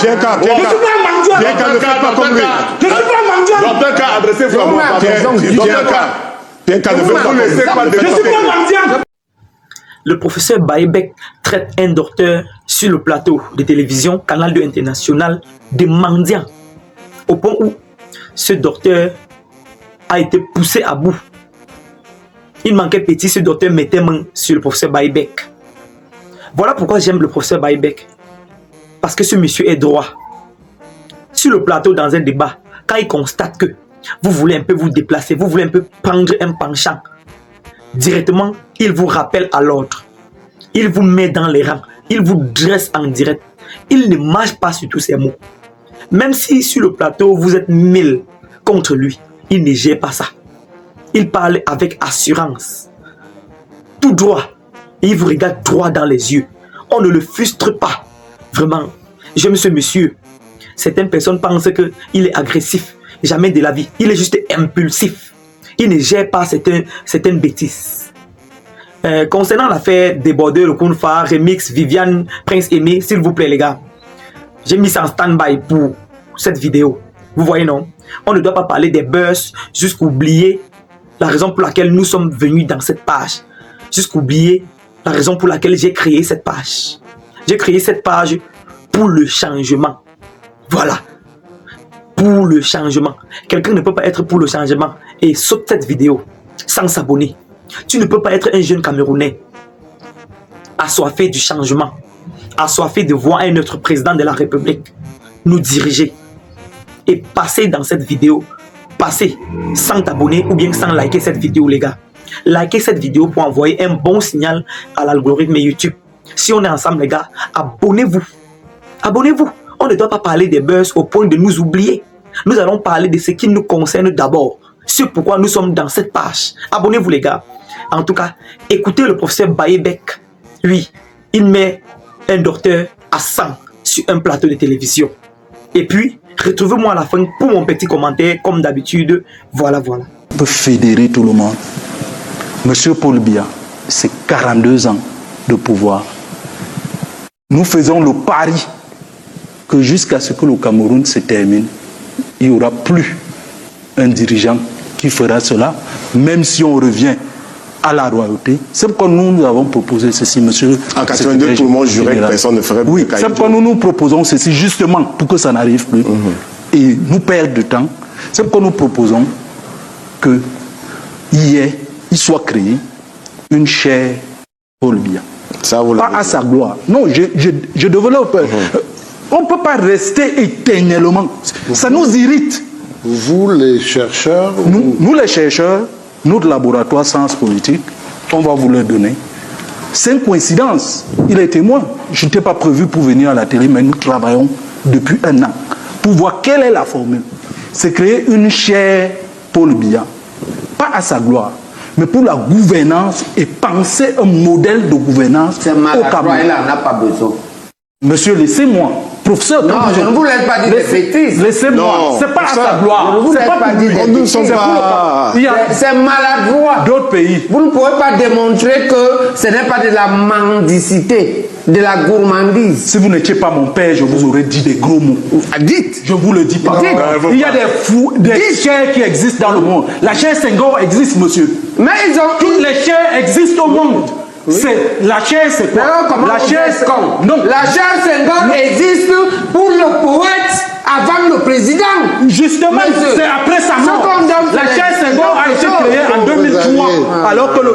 Tiens, K, Je suis pas mendiant. Tiens, K, ne faites pas comme lui. Je suis pas mendiant. Docteur K, adressez-vous à moi. Tiens, K, ne faites pas laisser pas de... Je suis pas mendiant. Le professeur Baïbek traite un docteur sur le plateau de télévision Canal 2 International de mendiant, au point où ce docteur a été poussé à bout. Il manquait petit, ce docteur mettait main sur le professeur Baïbek. Voilà pourquoi j'aime le professeur Baïbek. Parce que ce monsieur est droit. Sur le plateau, dans un débat, quand il constate que vous voulez un peu vous déplacer, vous voulez un peu prendre un penchant, directement, il vous rappelle à l'ordre. Il vous met dans les rangs. Il vous dresse en direct. Il ne marche pas sur tous ces mots. Même si sur le plateau, vous êtes 1000 contre lui, il ne gère pas ça. Il parle avec assurance. Tout droit. Et il vous regarde droit dans les yeux. On ne le frustre pas. Vraiment, j'aime ce monsieur. Certaines personnes pensent qu'il est agressif. Jamais de la vie. Il est juste impulsif. Il ne gère pas certaines bêtises. Concernant l'affaire débordeur, le Kounfa, Remix, Viviane, Prince Aimé, s'il vous plaît les gars, j'ai mis ça en stand-by pour cette vidéo. Vous voyez non? On ne doit pas parler des buzz jusqu'oublier la raison pour laquelle nous sommes venus dans cette page. Jusqu'oublier la raison pour laquelle j'ai créé cette page. J'ai créé cette page pour le changement. Voilà. Pour le changement. Quelqu'un ne peut pas être pour le changement et saute cette vidéo sans s'abonner. Tu ne peux pas être un jeune Camerounais assoiffé du changement, assoiffé de voir un autre président de la République nous diriger et passer dans cette vidéo, passer sans t'abonner ou bien sans liker cette vidéo les gars. Likez cette vidéo pour envoyer un bon signal à l'algorithme YouTube. Si on est ensemble les gars, abonnez-vous. Abonnez-vous. On ne doit pas parler des buzz au point de nous oublier. Nous allons parler de ce qui nous concerne d'abord. C'est pourquoi nous sommes dans cette page. Abonnez-vous les gars. En tout cas, écoutez le professeur Baïbek. Lui, il met un docteur à 100 sur un plateau de télévision. Et puis, retrouvez-moi à la fin pour mon petit commentaire, comme d'habitude. Voilà, voilà. On peut fédérer tout le monde. Monsieur Paul Biya, c'est 42 ans de pouvoir. Nous faisons le pari que jusqu'à ce que le Cameroun se termine, il n'y aura plus un dirigeant qui fera cela, même si on revient à la royauté. C'est pourquoi nous avons proposé ceci, monsieur. En 82, tout le monde jurait que personne ne ferait plus. Oui, c'est pourquoi nous proposons ceci, justement, pour que ça n'arrive plus. Et nous perdons de temps. C'est pourquoi nous proposons que il soit créé une chaire Paul Biya. Ça, vous pas à sa gloire. Non, je développe. On ne peut pas rester éternellement. Ça nous irrite. Vous, les chercheurs Nous, les chercheurs, notre laboratoire sciences politiques, on va vous le donner. C'est une coïncidence. Il est témoin. Je n'étais pas prévu pour venir à la télé, mais nous travaillons depuis 1 an pour voir quelle est la formule. C'est créer une chaire Paul Biya, pas à sa gloire, mais pour la gouvernance et penser un modèle de gouvernance au Cameroun. Il n'en a pas besoin. Monsieur, laissez-moi. Professeur, non, je ne vous laisse pas dire des bêtises. Laissez-moi. C'est pas à sa gloire. Je ne vous laisse pas dire des bêtises. C'est maladroit. D'autres pays. Vous ne pouvez pas démontrer que ce n'est pas de la mendicité, de la gourmandise. Si vous n'étiez pas mon père, je vous aurais dit des gros mots. Dites. Je vous le dis pas. Il y a des chaires qui existent dans le monde. La chaire Senghor existe, monsieur. Mais ils ont... Toutes les chaires existent au monde. Oui. La chaire, c'est quoi? La chaire, non. La chaire Senghor existe pour le poète avant le président. Justement, c'est après sa mort. La chaire Senghor a été créée en 2003, alors que le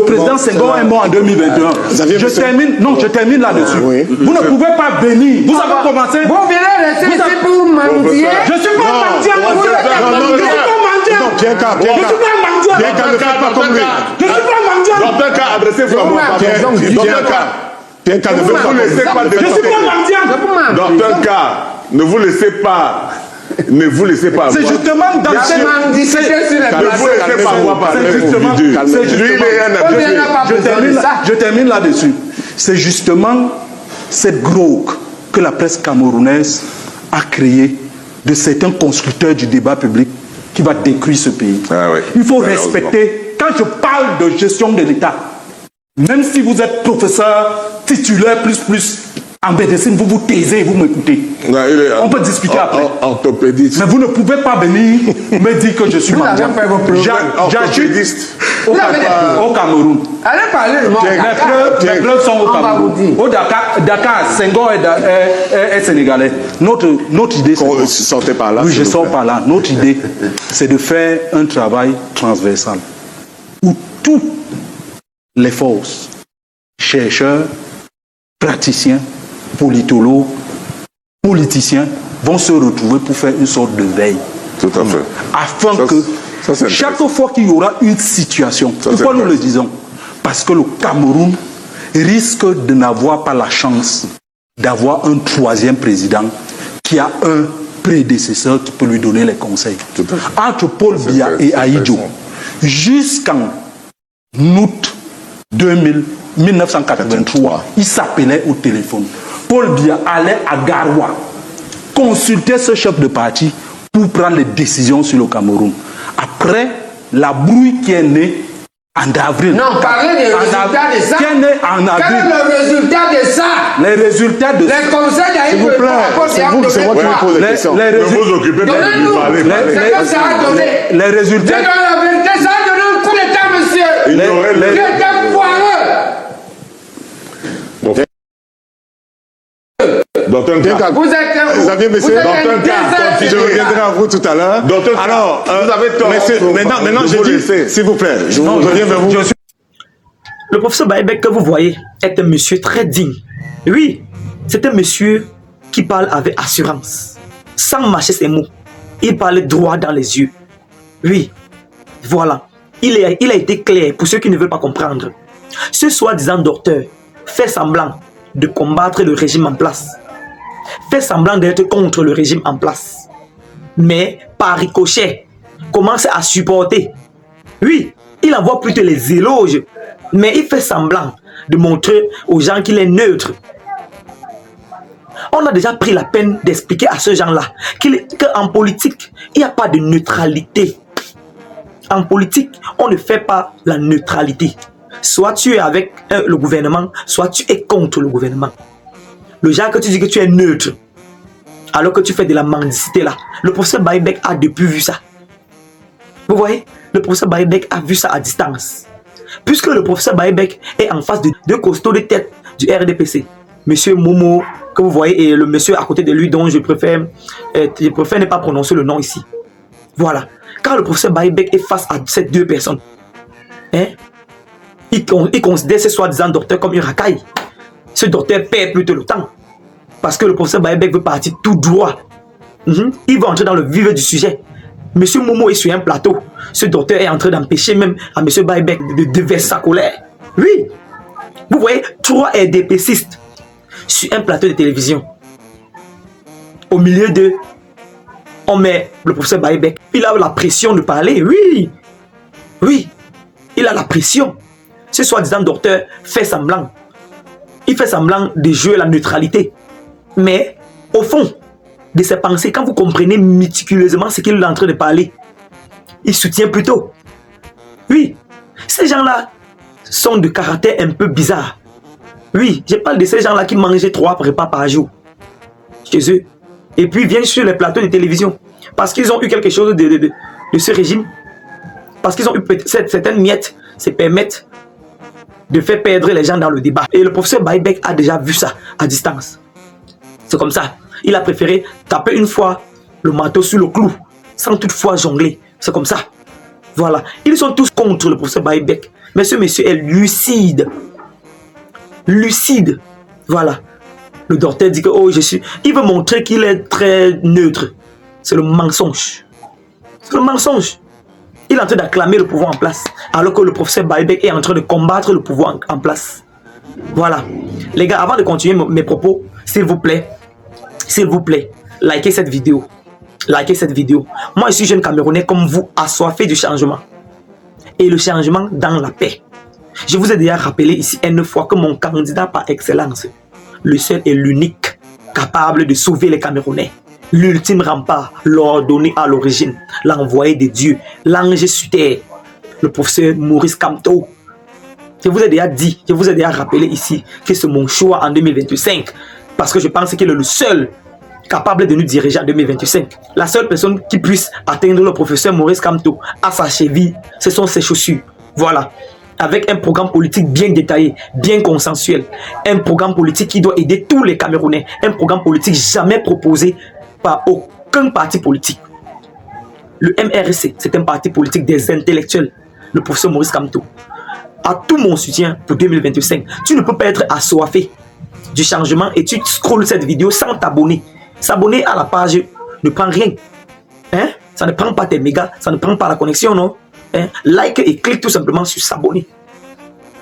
président Senghor est mort en 2021. Je termine là-dessus. Vous ne pouvez pas bénir. Vous avez commencé. Vous venez rester ici pour mendier. Je ne suis pas mendiant, monsieur. Je ne suis pas mendiant. Je ne suis pas mendiant. Docteur K, adressez-vous à moi. Tiens, K, ne vous laissez pas je suis pas mendiant. Docteur K, ne vous laissez pas. Ne vous laissez pas. C'est justement dans ces mendicidés sur les ne vous laissez pas voir par je termine là-dessus. C'est justement cette grogue que la presse camerounaise a créée de certains constructeurs du débat public qui va détruire ce pays. Il faut respecter. Quand je parle de gestion de l'État, même si vous êtes professeur titulaire plus, En médecine, vous vous taisez, vous m'écoutez. On peut discuter après. Orthopédiste. Mais vous ne pouvez pas venir me dire que je suis mendiant. Orthopédiste. Au Cameroun. Allez parler, moi. Les preuves sont au Cameroun. Au Dakar, Senghor est sénégalais. Notre idée, c'est... Sortez par là. Oui, je sors par là. Notre idée, c'est de faire un travail transversal où toutes les forces, chercheurs, praticiens, politologues, politiciens vont se retrouver pour faire une sorte de veille. Tout à fait. Afin que chaque fois qu'il y aura une situation, pourquoi nous le disons? Parce que le Cameroun risque de n'avoir pas la chance d'avoir un troisième président qui a un prédécesseur qui peut lui donner les conseils. Entre Paul Biya et Ahidjo, jusqu'en août 1983, il s'appelait au téléphone. Paul Biya allait à Garoua consulter ce chef de parti pour prendre les décisions sur le Cameroun. Après, la brouille qui est née en avril. Non, parlez des résultats de ça. Qui est né en avril. Quel est le résultat de ça? Les résultats de ça. Les conseils S'il vous plaît, c'est moi qui vous pose des questions. Ne vous occupez pas de lui parler. C'est que ça a donné. Les résultats. C'est dans la vérité, ça a donné un coup d'état, monsieur. Les états foireux. Docteur Nka, Vous êtes monsieur, Docteur Nka, je reviendrai à vous tout à l'heure. Alors, vous avez tort. Maintenant, je dis, s'il vous plaît, je reviens vers vous. Le professeur Baïbek que vous voyez est un monsieur très digne. Oui, c'est un monsieur qui parle avec assurance, sans mâcher ses mots. Il parle droit dans les yeux. Oui, voilà. Il a été clair pour ceux qui ne veulent pas comprendre. Ce soi-disant docteur fait semblant de combattre le régime en place. Fait semblant d'être contre le régime en place. Mais par ricochet, commence à supporter. Oui, il envoie plutôt les éloges. Mais il fait semblant de montrer aux gens qu'il est neutre. On a déjà pris la peine d'expliquer à ce gens-là qu'en politique, il n'y a pas de neutralité. En politique, on ne fait pas la neutralité. Soit tu es avec le gouvernement, soit tu es contre le gouvernement. Le genre que tu dis que tu es neutre, alors que tu fais de la mendicité là. Le professeur Baïbek a depuis vu ça. Vous voyez, le professeur Baïbek a vu ça à distance. Puisque le professeur Baïbek est en face de deux costauds de tête du RDPC. Monsieur Momo, que vous voyez, et le monsieur à côté de lui dont je préfère ne pas prononcer le nom ici. Voilà. Quand le professeur Baïbek est face à ces deux personnes, hein, il considère ce soi-disant docteur comme une racaille. Ce docteur perd plutôt le temps. Parce que le professeur Baïbek veut partir tout droit. Il va entrer dans le vif du sujet. Monsieur Momo est sur un plateau. Ce docteur est en train d'empêcher même à monsieur Baïbek de verser sa colère. Oui. Vous voyez, 3 RDPcistes sur un plateau de télévision. Au milieu d'eux, on met le professeur Baïbek. Il a la pression de parler. Oui. Oui. Il a la pression. Ce soi-disant docteur fait semblant. Il fait semblant de jouer la neutralité. Mais, au fond de ses pensées, quand vous comprenez méticuleusement ce qu'il est en train de parler, il soutient plutôt. Oui, ces gens-là sont de caractère un peu bizarre. Oui, je parle de ces gens-là qui mangeaient 3 repas par jour chez eux. Et puis viennent sur les plateaux de télévision. Parce qu'ils ont eu quelque chose de ce régime. Parce qu'ils ont eu certaines miettes se permettent de faire perdre les gens dans le débat. Et le professeur Baïbek a déjà vu ça à distance. C'est comme ça. Il a préféré taper une fois le marteau sur le clou, sans toutefois jongler. C'est comme ça. Voilà. Ils sont tous contre le professeur Baïbek. Mais ce monsieur est lucide. Lucide. Voilà. Le docteur dit que, oh, je suis... Il veut montrer qu'il est très neutre. C'est le mensonge. C'est le mensonge. Il est en train d'acclamer le pouvoir en place, alors que le professeur Baïbek est en train de combattre le pouvoir en place. Voilà. Les gars, avant de continuer mes propos, s'il vous plaît, likez cette vidéo. Likez cette vidéo. Moi, je suis jeune Camerounais comme vous, assoiffé du changement. Et le changement dans la paix. Je vous ai déjà rappelé ici une fois que mon candidat par excellence, le seul et l'unique capable de sauver les Camerounais, l'ultime rempart, l'ordonné à l'origine, l'envoyé de Dieu, l'ange sur terre, le professeur Maurice Kamto. Je vous ai déjà dit, je vous ai déjà rappelé ici que c'est mon choix en 2025. Parce que je pense qu'il est le seul capable de nous diriger en 2025. La seule personne qui puisse atteindre le professeur Maurice Kamto à sa cheville, ce sont ses chaussures. Voilà. Avec un programme politique bien détaillé, bien consensuel. Un programme politique qui doit aider tous les Camerounais. Un programme politique jamais proposé par aucun parti politique. Le MRC, c'est un parti politique des intellectuels. Le professeur Maurice Kamto a tout mon soutien pour 2025. Tu ne peux pas être assoiffé du changement et tu scrolles cette vidéo sans t'abonner. S'abonner à la page ne prend rien. Hein? Ça ne prend pas tes mégas, ça ne prend pas la connexion, non? Hein? Like et clique tout simplement sur s'abonner.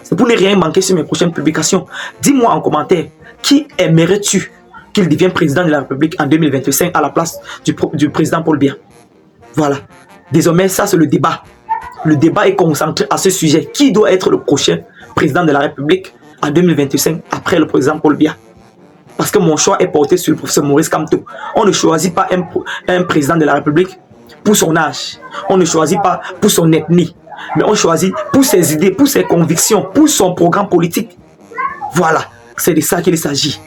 C'est pour ne rien manquer sur mes prochaines publications. Dis-moi en commentaire, qui aimerais-tu qu'il devienne président de la République en 2025 à la place du président Paul Biya? Voilà. Désormais, ça c'est le débat. Le débat est concentré à ce sujet. Qui doit être le prochain président de la République en 2025 après le président Paul Biya? Parce que mon choix est porté sur le professeur Maurice Kamto. On ne choisit pas un président de la République pour son âge. On ne choisit pas pour son ethnie. Mais on choisit pour ses idées, pour ses convictions, pour son programme politique. Voilà. C'est de ça qu'il s'agit.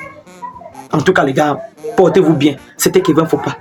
En tout cas, les gars, portez-vous bien. C'était Kevin Fopa.